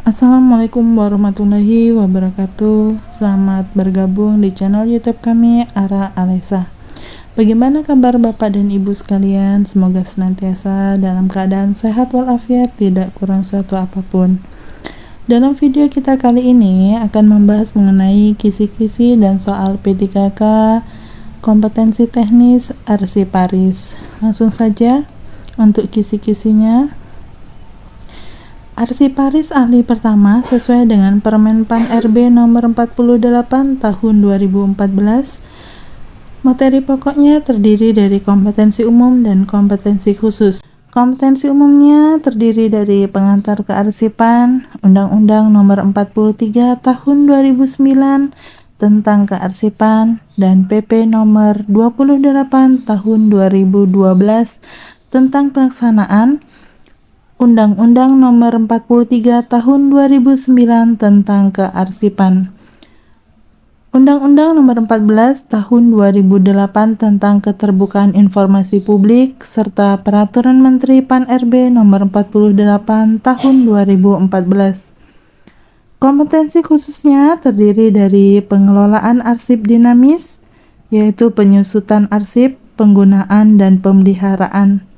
Assalamualaikum warahmatullahi wabarakatuh. Selamat bergabung di channel YouTube kami, Ara Alesa. Bagaimana kabar Bapak dan Ibu sekalian? Semoga senantiasa dalam keadaan sehat walafiat, tidak kurang suatu apapun. Dalam video kita kali ini akan membahas mengenai kisi-kisi dan soal P3K kompetensi teknis Arsiparis. Langsung saja untuk kisi-kisinya. Arsiparis ahli pertama sesuai dengan Permen-Pan RB nomor 48 tahun 2014. Materi pokoknya terdiri dari kompetensi umum dan kompetensi khusus. Kompetensi umumnya terdiri dari pengantar kearsipan, Undang-Undang nomor 43 tahun 2009 tentang kearsipan, dan PP nomor 28 tahun 2012 tentang pelaksanaan Undang-Undang nomor 43 tahun 2009 tentang kearsipan. Undang-Undang nomor 14 tahun 2008 tentang keterbukaan informasi publik serta Peraturan Menteri Pan RB nomor 48 tahun 2014. Kompetensi khususnya terdiri dari pengelolaan arsip dinamis, yaitu penyusutan arsip, penggunaan dan pemeliharaan.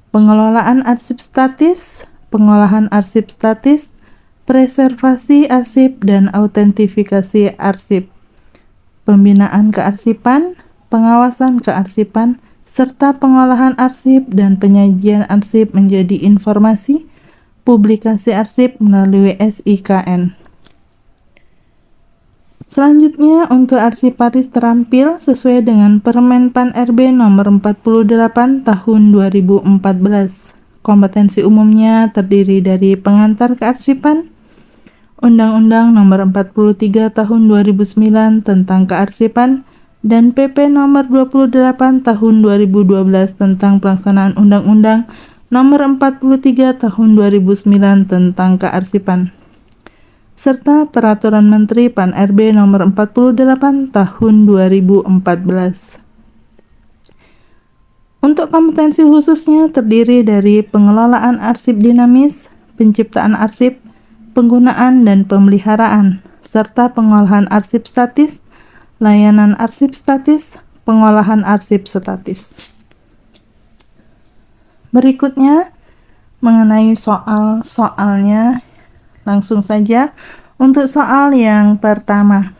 Pengelolaan arsip statis, pengolahan arsip statis, preservasi arsip dan autentifikasi arsip, pembinaan kearsipan, pengawasan kearsipan, serta pengolahan arsip dan penyajian arsip menjadi informasi, publikasi arsip melalui SIKN. Selanjutnya, untuk Arsiparis terampil sesuai dengan Permen-Pan RB nomor 48 tahun 2014. Kompetensi umumnya terdiri dari pengantar kearsipan, Undang-Undang nomor 43 tahun 2009 tentang kearsipan, dan PP nomor 28 tahun 2012 tentang pelaksanaan Undang-Undang nomor 43 tahun 2009 tentang kearsipan, serta Peraturan Menteri Pan RB nomor 48 tahun 2014. Untuk kompetensi khususnya terdiri dari pengelolaan arsip dinamis, penciptaan arsip, penggunaan dan pemeliharaan, serta pengolahan arsip statis, layanan arsip statis, pengolahan arsip statis. Berikutnya mengenai soal-soalnya. Langsung saja untuk soal yang pertama.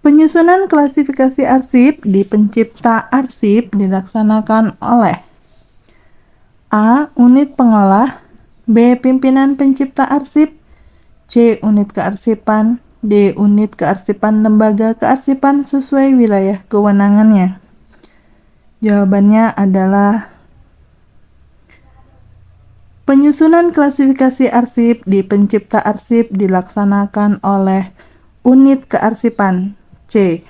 Penyusunan klasifikasi arsip di pencipta arsip dilaksanakan oleh A. Unit pengolah, B. Pimpinan pencipta arsip, C. Unit kearsipan, D. Unit kearsipan lembaga kearsipan sesuai wilayah kewenangannya. Jawabannya adalah penyusunan klasifikasi arsip di pencipta arsip dilaksanakan oleh unit kearsipan, C.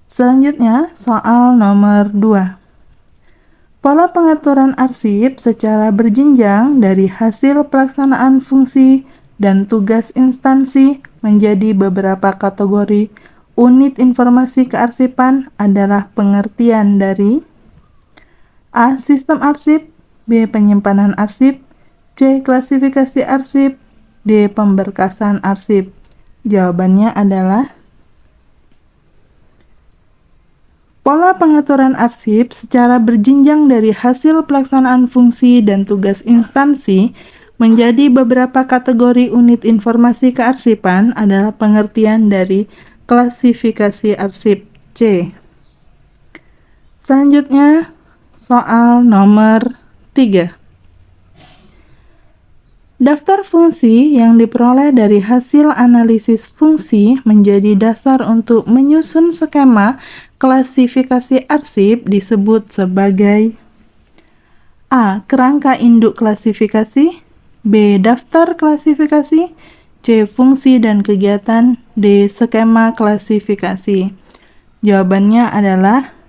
Selanjutnya, soal nomor 2. Pola pengaturan arsip secara berjenjang dari hasil pelaksanaan fungsi dan tugas instansi menjadi beberapa kategori unit informasi kearsipan adalah pengertian dari A. Sistem arsip, B. Penyimpanan arsip, C. Klasifikasi arsip, D. Pemberkasan arsip. Jawabannya adalah pola pengaturan arsip secara berjenjang dari hasil pelaksanaan fungsi dan tugas instansi menjadi beberapa kategori unit informasi kearsipan adalah pengertian dari klasifikasi arsip, C. Selanjutnya, soal nomor 3. Daftar fungsi yang diperoleh dari hasil analisis fungsi menjadi dasar untuk menyusun skema klasifikasi arsip disebut sebagai A. Kerangka induk klasifikasi, B. Daftar klasifikasi, C. Fungsi dan kegiatan, D. Skema klasifikasi. Jawabannya adalah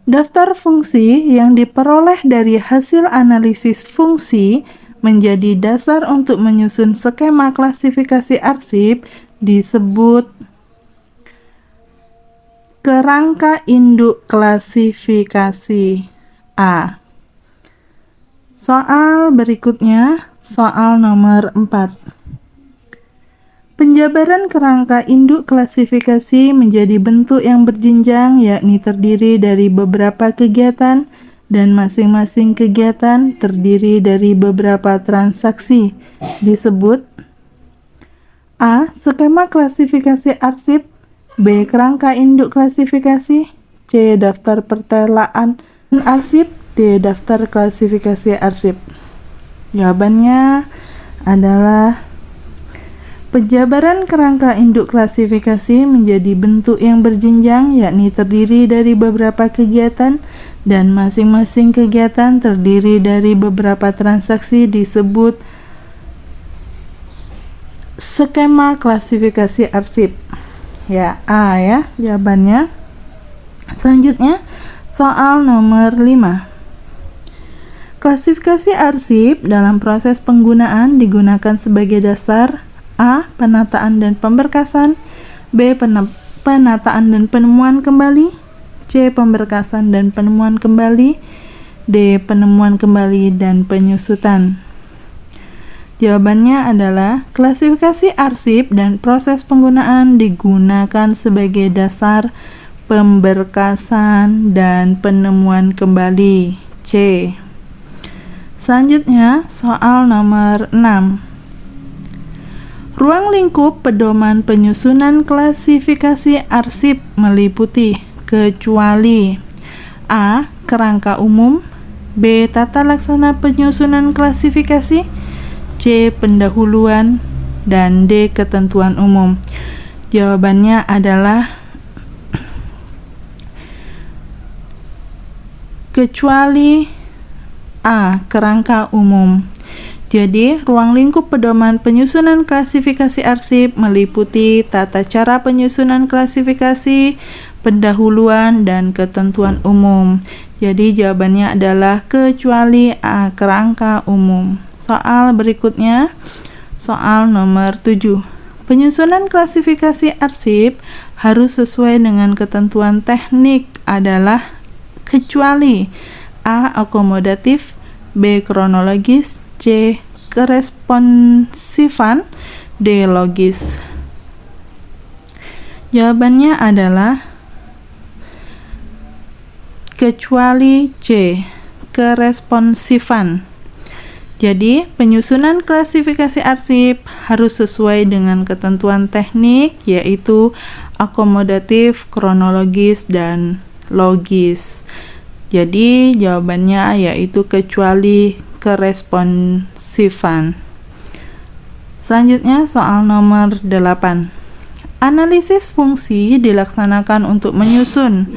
daftar fungsi yang diperoleh dari hasil analisis fungsi menjadi dasar untuk menyusun skema klasifikasi arsip disebut kerangka induk klasifikasi A. Soal berikutnya Soal nomor 4. Penjabaran kerangka induk klasifikasi menjadi bentuk yang berjenjang, yakni terdiri dari beberapa kegiatan dan masing-masing kegiatan terdiri dari beberapa transaksi. Disebut A. Skema klasifikasi arsip, B. Kerangka induk klasifikasi, C. Daftar pertelaan arsip, D. Daftar klasifikasi arsip. Jawabannya adalah penjabaran kerangka induk klasifikasi menjadi bentuk yang berjenjang, yakni terdiri dari beberapa kegiatan dan masing-masing kegiatan terdiri dari beberapa transaksi disebut skema klasifikasi arsip. Ya, A ya jawabannya. Selanjutnya, soal nomor 5. Klasifikasi arsip dalam proses penggunaan digunakan sebagai dasar A. Penataan dan pemberkasan, B. Penataan dan penemuan kembali, C. Pemberkasan dan penemuan kembali, D. Penemuan kembali dan penyusutan. Jawabannya adalah klasifikasi arsip dan proses penggunaan digunakan sebagai dasar pemberkasan dan penemuan kembali, C. Selanjutnya, soal nomor 6. Ruang lingkup pedoman penyusunan klasifikasi arsip meliputi kecuali A. Kerangka umum, B. Tata laksana penyusunan klasifikasi, C. Pendahuluan, dan D. Ketentuan umum. Jawabannya adalah kecuali A. Kerangka umum. Jadi, ruang lingkup pedoman penyusunan klasifikasi arsip meliputi tata cara penyusunan klasifikasi, pendahuluan, dan ketentuan umum. Jadi, jawabannya adalah kecuali A. Kerangka umum. Soal berikutnya, soal nomor 7. Penyusunan klasifikasi arsip harus sesuai dengan ketentuan teknik adalah kecuali A. Akomodatif, B. Kronologis, C. Keresponsifan, D. Logis. Jawabannya adalah kecuali C. Keresponsifan. Jadi, penyusunan klasifikasi arsip harus sesuai dengan ketentuan teknik, yaitu akomodatif, kronologis, dan logis. Jadi, jawabannya yaitu kecuali keresponsifan. Selanjutnya, soal nomor 8. Analisis fungsi dilaksanakan untuk menyusun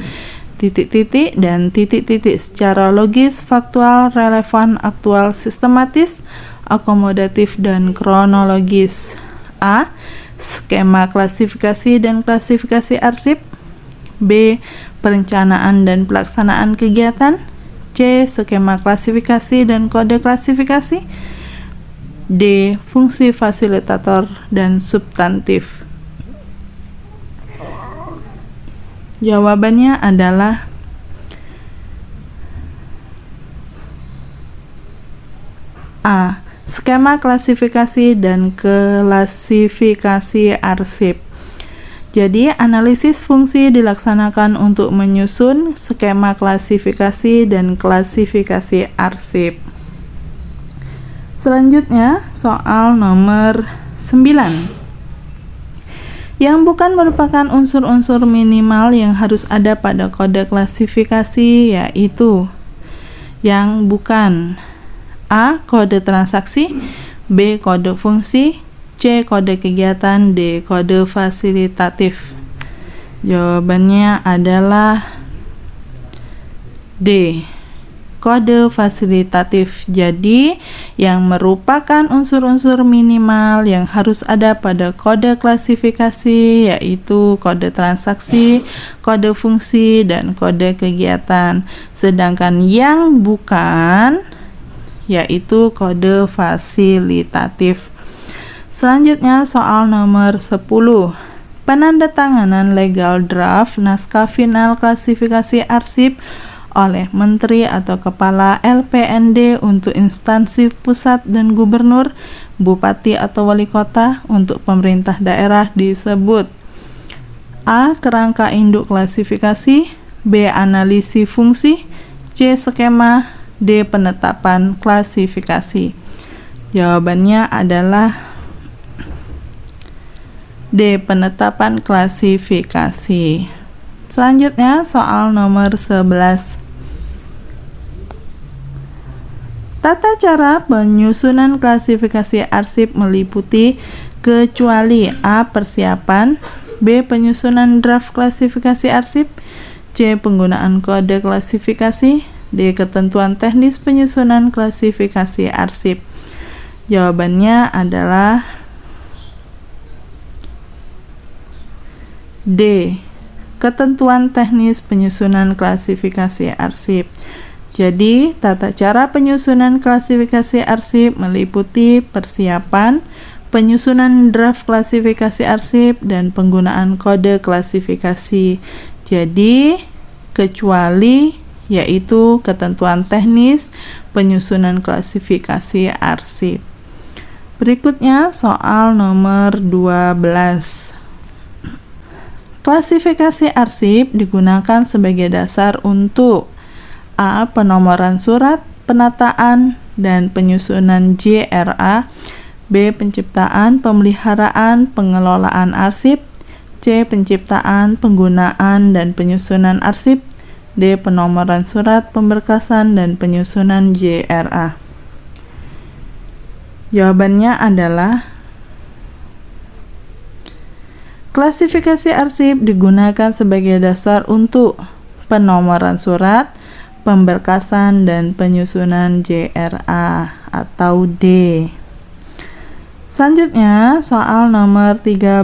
titik-titik dan titik-titik secara logis, faktual, relevan, aktual, sistematis, akomodatif, dan kronologis. A. Skema klasifikasi dan klasifikasi arsip, B. Perencanaan dan pelaksanaan kegiatan, C. Skema klasifikasi dan kode klasifikasi, D. Fungsi fasilitator dan substantif. Jawabannya adalah A. Skema klasifikasi dan klasifikasi arsip. Jadi, analisis fungsi dilaksanakan untuk menyusun skema klasifikasi dan klasifikasi arsip. Selanjutnya, soal nomor 9. Yang bukan merupakan unsur-unsur minimal yang harus ada pada kode klasifikasi, yaitu yang bukan A. Kode transaksi, B. Kode fungsi, C. Kode kegiatan, D. Kode fasilitatif. Jawabannya adalah D. Kode fasilitatif. Jadi, yang merupakan unsur-unsur minimal yang harus ada pada kode klasifikasi yaitu kode transaksi, kode fungsi, dan kode kegiatan. Sedangkan yang bukan yaitu kode fasilitatif. Selanjutnya, soal nomor 10. Penandatanganan legal draft naskah final klasifikasi arsip oleh Menteri atau Kepala LPND untuk instansi pusat dan Gubernur, Bupati atau Wali Kota untuk pemerintah daerah disebut A. Kerangka induk klasifikasi, B. Analisis fungsi, C. Skema, D. Penetapan klasifikasi. Jawabannya adalah D. Penetapan klasifikasi. Selanjutnya soal nomor 11. Tata cara penyusunan klasifikasi arsip meliputi kecuali A. Persiapan, B. Penyusunan draft klasifikasi arsip, C. Penggunaan kode klasifikasi, D. Ketentuan teknis penyusunan klasifikasi arsip. Jawabannya adalah D. Ketentuan teknis penyusunan klasifikasi arsip. Jadi, tata cara penyusunan klasifikasi arsip meliputi persiapan, penyusunan draft klasifikasi arsip, dan penggunaan kode klasifikasi. Jadi, kecuali yaitu ketentuan teknis penyusunan klasifikasi arsip. Berikutnya soal nomor 12. Klasifikasi arsip digunakan sebagai dasar untuk A. Penomoran surat, penataan, dan penyusunan JRA, B. Penciptaan, pemeliharaan, pengelolaan arsip, C. Penciptaan, penggunaan, dan penyusunan arsip, D. Penomoran surat, pemberkasan, dan penyusunan JRA. Jawabannya adalah klasifikasi arsip digunakan sebagai dasar untuk penomoran surat, pemberkasan, dan penyusunan JRA atau D. Selanjutnya, soal nomor 13.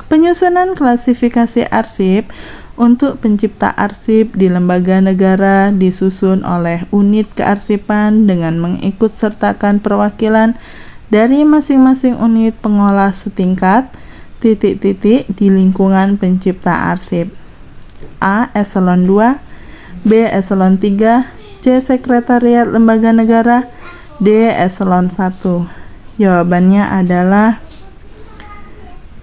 Penyusunan klasifikasi arsip untuk pencipta arsip di lembaga negara disusun oleh unit kearsipan dengan mengikutsertakan perwakilan dari masing-masing unit pengolah setingkat di lingkungan pencipta arsip. A. Eselon 2, B. Eselon 3, C. Sekretariat Lembaga Negara, D. Eselon 1. Jawabannya adalah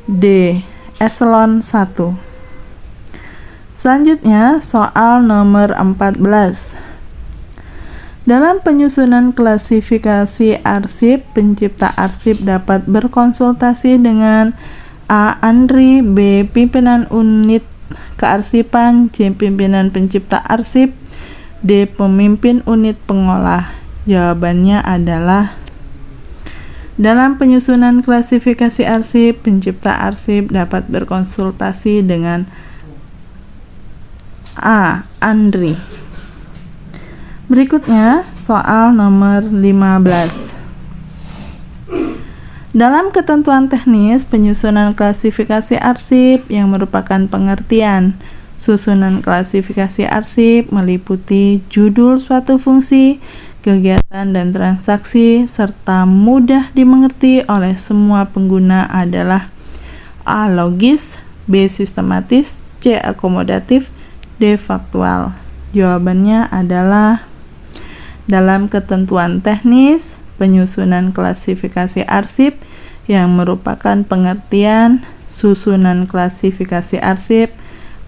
D. Eselon 1. Selanjutnya, soal nomor 14. Dalam penyusunan klasifikasi arsip, pencipta arsip dapat berkonsultasi dengan A. Andri, B. Pimpinan unit kearsipan, C. Pimpinan pencipta arsip, D. Pemimpin unit pengolah. Jawabannya adalah dalam penyusunan klasifikasi arsip, pencipta arsip dapat berkonsultasi dengan A. Andri. Berikutnya, soal nomor 15. Dalam ketentuan teknis penyusunan klasifikasi arsip yang merupakan pengertian, susunan klasifikasi arsip meliputi judul suatu fungsi, kegiatan dan transaksi, serta mudah dimengerti oleh semua pengguna adalah A. Logis, B. Sistematis, C. Akomodatif, D. Faktual. Jawabannya adalah dalam ketentuan teknis penyusunan klasifikasi arsip yang merupakan pengertian, susunan klasifikasi arsip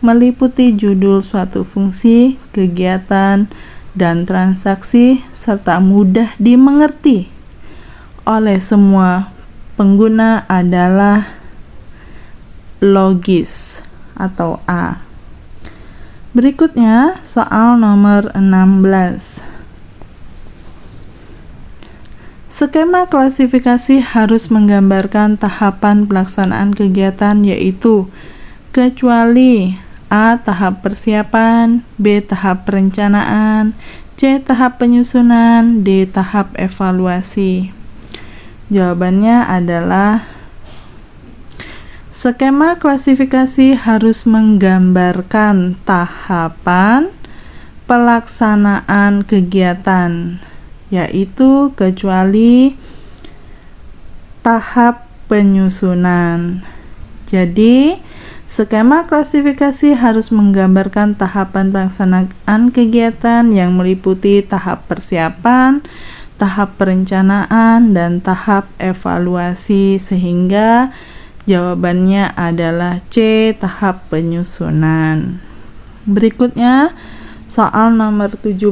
meliputi judul suatu fungsi, kegiatan, dan transaksi, serta mudah dimengerti oleh semua pengguna adalah logis atau A. Berikutnya, soal nomor 16. Skema klasifikasi harus menggambarkan tahapan pelaksanaan kegiatan yaitu kecuali A. Tahap persiapan, B. Tahap perencanaan, C. Tahap penyusunan, D. Tahap evaluasi. Jawabannya adalah skema klasifikasi harus menggambarkan tahapan pelaksanaan kegiatan yaitu kecuali tahap penyusunan. Jadi, Skema klasifikasi harus menggambarkan tahapan pelaksanaan kegiatan yang meliputi tahap persiapan, tahap perencanaan, dan tahap evaluasi, sehingga jawabannya adalah C, tahap penyusunan. Berikutnya, soal nomor 17.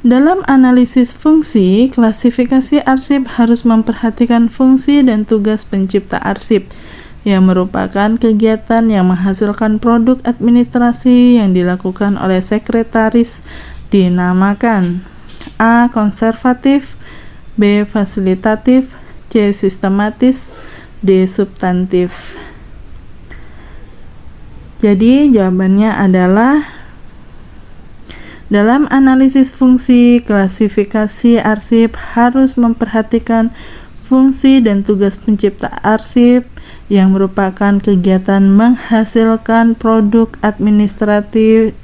Dalam analisis fungsi, klasifikasi arsip harus memperhatikan fungsi dan tugas pencipta arsip, yang merupakan kegiatan yang menghasilkan produk administrasi yang dilakukan oleh sekretaris dinamakan A. Konservatif, B. Fasilitatif, C. Sistematis, D. Substantif. Jadi jawabannya adalah dalam analisis fungsi, klasifikasi arsip harus memperhatikan fungsi dan tugas pencipta arsip yang merupakan kegiatan menghasilkan produk administrasi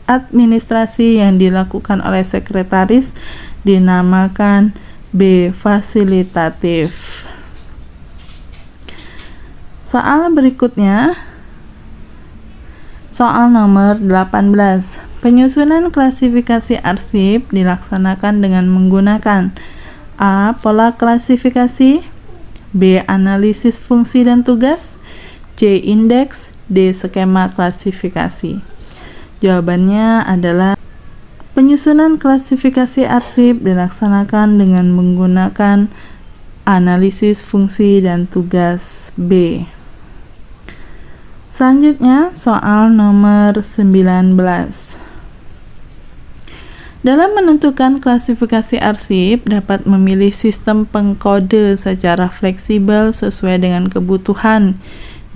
yang dilakukan oleh sekretaris dinamakan B. Fasilitatif. Soal berikutnya, soal nomor 18. Penyusunan klasifikasi arsip dilaksanakan dengan menggunakan A. Pola klasifikasi, B. Analisis fungsi dan tugas, C. Indeks, D. Skema klasifikasi. Jawabannya adalah penyusunan klasifikasi arsip dilaksanakan dengan menggunakan analisis fungsi dan tugas, B. Selanjutnya, soal nomor 19. Dalam menentukan klasifikasi arsip, dapat memilih sistem pengkode secara fleksibel sesuai dengan kebutuhan,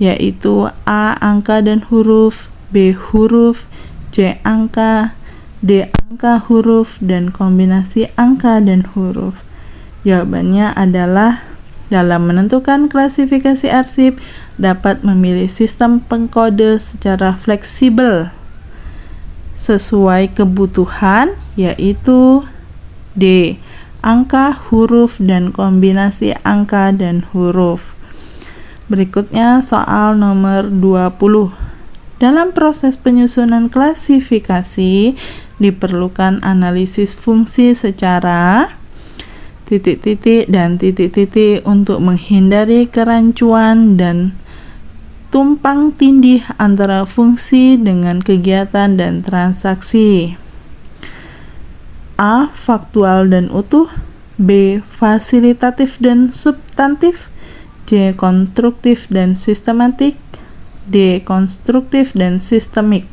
yaitu A. Angka dan huruf, B. Huruf, C. Angka, D. Angka huruf, dan kombinasi angka dan huruf. Jawabannya adalah dalam menentukan klasifikasi arsip, dapat memilih sistem pengkode secara fleksibel sesuai kebutuhan, yaitu D. Angka, huruf, dan kombinasi angka dan huruf. Berikutnya soal nomor 20. Dalam proses penyusunan klasifikasi diperlukan analisis fungsi secara titik-titik dan titik-titik untuk menghindari kerancuan dan tumpang tindih antara fungsi dengan kegiatan dan transaksi. A. Faktual dan utuh, B. Fasilitatif dan substantif, C. Konstruktif dan sistematik, D. Konstruktif dan sistemik.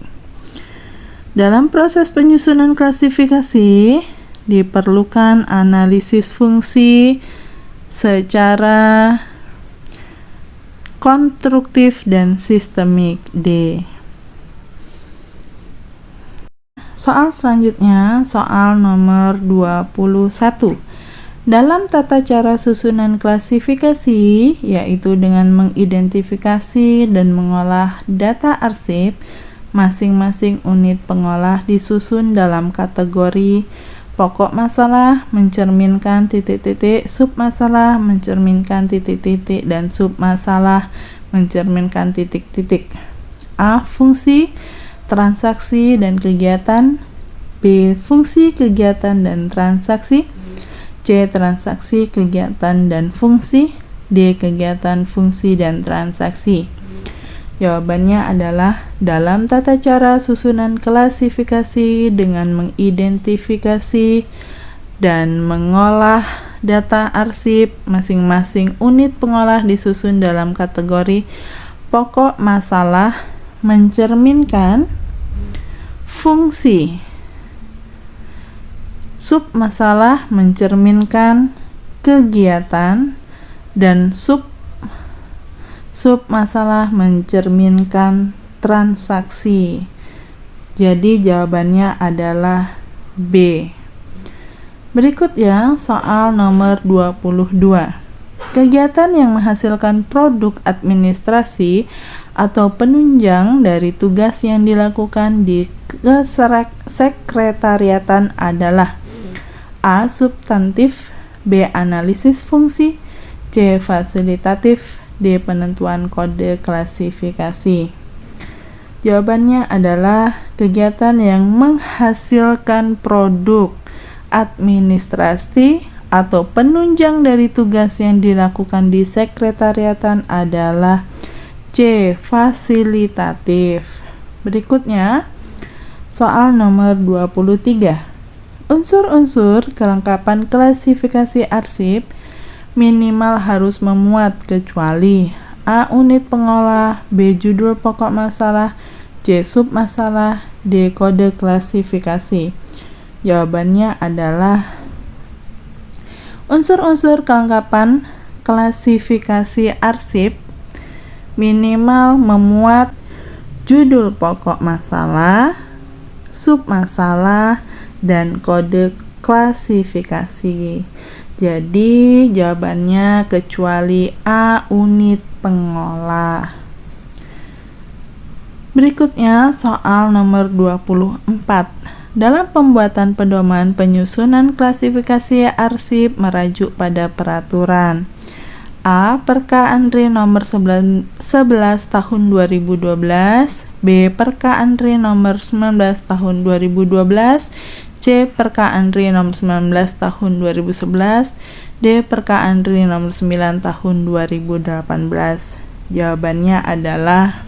Dalam proses penyusunan klasifikasi diperlukan analisis fungsi secara konstruktif dan sistemik, D. Soal selanjutnya, soal nomor 21. Dalam tata cara susunan klasifikasi, yaitu dengan mengidentifikasi dan mengolah data arsip, masing-masing unit pengolah disusun dalam kategori pokok masalah mencerminkan titik-titik, submasalah mencerminkan titik-titik, dan submasalah mencerminkan titik-titik. A. Fungsi, transaksi, dan kegiatan, B. Fungsi, kegiatan, dan transaksi, C. Transaksi, kegiatan, dan fungsi, D. Kegiatan, fungsi, dan transaksi. Jawabannya adalah dalam tata cara susunan klasifikasi dengan mengidentifikasi dan mengolah data arsip, masing-masing unit pengolah disusun dalam kategori pokok masalah mencerminkan fungsi, submasalah mencerminkan kegiatan, dan submasalah mencerminkan transaksi. Jadi jawabannya adalah B. Berikutnya soal nomor 22. Kegiatan yang menghasilkan produk administrasi atau penunjang dari tugas yang dilakukan di kesekretariatan adalah A. Substantif, B. Analisis fungsi, C. Fasilitatif, D. Penentuan kode klasifikasi. Jawabannya adalah kegiatan yang menghasilkan produk administrasi atau penunjang dari tugas yang dilakukan di sekretariatan adalah C. Fasilitatif. Berikutnya, soal nomor 23. Unsur-unsur kelengkapan klasifikasi arsip minimal harus memuat kecuali A. Unit pengolah, B. Judul pokok masalah, C. Submasalah, D. Kode klasifikasi. Jawabannya adalah unsur-unsur kelengkapan klasifikasi arsip minimal memuat judul pokok masalah, submasalah, dan kode klasifikasi. Jadi jawabannya kecuali A. Unit pengolah. Berikutnya soal nomor 24. Dalam pembuatan pedoman penyusunan klasifikasi arsip merujuk pada peraturan A. Perka Andri nomor 11 tahun 2012, B. Perka Andri nomor 19 tahun 2012, C. Perka Andri nomor 19 tahun 2011, D. Perka Andri nomor 9 tahun 2018. Jawabannya adalah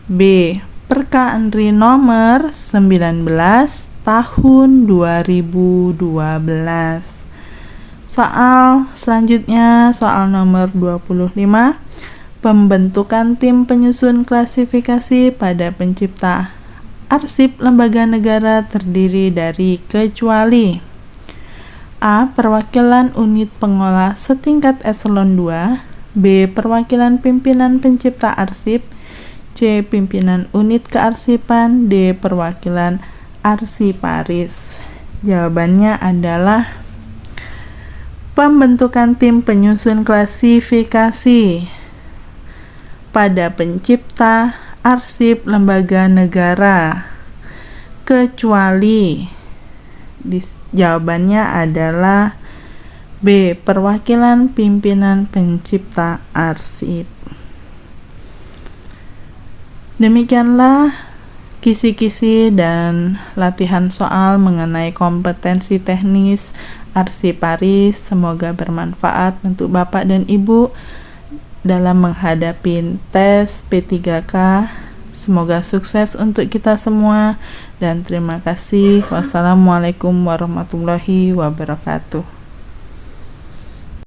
B. Perka Andri nomor 19 tahun 2012. Soal selanjutnya, soal nomor 25. Pembentukan tim penyusun klasifikasi pada pencipta arsip lembaga negara terdiri dari kecuali A. Perwakilan unit pengolah setingkat eselon 2, B. Perwakilan pimpinan pencipta arsip, C. Pimpinan unit kearsipan, D. Perwakilan arsiparis. Jawabannya adalah pembentukan tim penyusun klasifikasi pada pencipta arsip lembaga negara kecuali jawabannya adalah B. Perwakilan pimpinan pencipta arsip. Demikianlah kisi-kisi dan latihan soal mengenai kompetensi teknis arsiparis. Semoga bermanfaat untuk Bapak dan Ibu dalam menghadapi tes P3K. Semoga sukses untuk kita semua dan terima kasih. Wassalamualaikum warahmatullahi wabarakatuh.